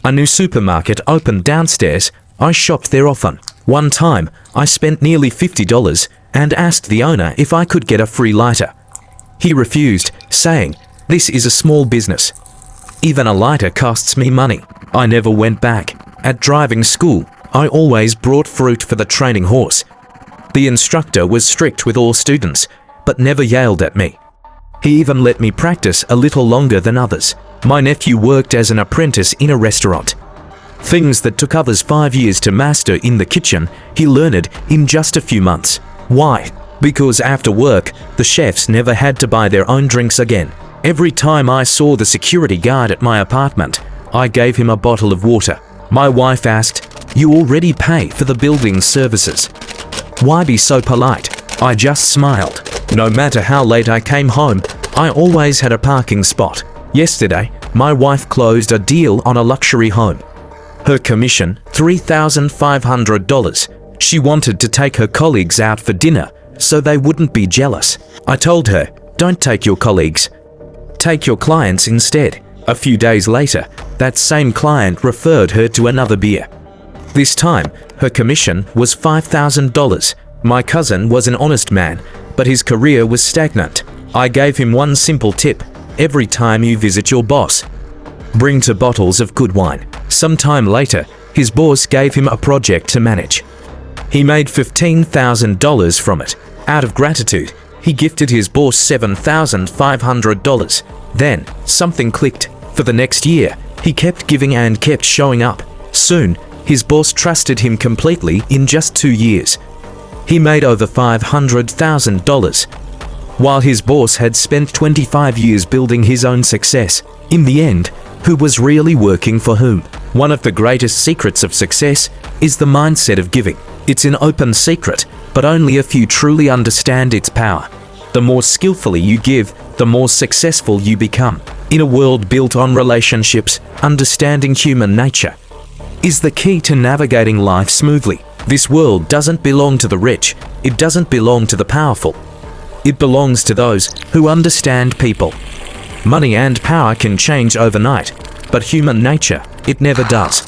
A new supermarket opened downstairs. I shopped there often. One time, I spent nearly $50 and asked the owner if I could get a free lighter. He refused, saying, "This is a small business. Even a lighter costs me money." I never went back. At driving school, I always brought fruit for the training horse. The instructor was strict with all students, but never yelled at me. He even let me practice a little longer than others. My nephew worked as an apprentice in a restaurant. Things that took others 5 years to master in the kitchen, he learned in just a few months. Why? Because after work, the chefs never had to buy their own drinks again. Every time I saw the security guard at my apartment, I gave him a bottle of water. My wife asked, "You already pay for the building services. Why be so polite?" I just smiled. No matter how late I came home, I always had a parking spot. Yesterday, my wife closed a deal on a luxury home. Her commission, $3,500. She wanted to take her colleagues out for dinner so they wouldn't be jealous. I told her, "Don't take your colleagues. Take your clients instead." A few days later, that same client referred her to another beer. This time, her commission was $5,000. My cousin was an honest man, but his career was stagnant. I gave him one simple tip: every time you visit your boss, bring 2 bottles of good wine. Sometime later, his boss gave him a project to manage. He made $15,000 from it. Out of gratitude, he gifted his boss $7,500. Then, something clicked. For the next year, he kept giving and kept showing up. Soon, his boss trusted him completely. In just 2 years, he made over $500,000, while his boss had spent 25 years building his own success. In the end, who was really working for whom? One of the greatest secrets of success is the mindset of giving. It's an open secret, but only a few truly understand its power. The more skillfully you give, the more successful you become. In a world built on relationships, understanding human nature is the key to navigating life smoothly. This world doesn't belong to the rich. It doesn't belong to the powerful. It belongs to those who understand people. Money and power can change overnight, but human nature, it never does.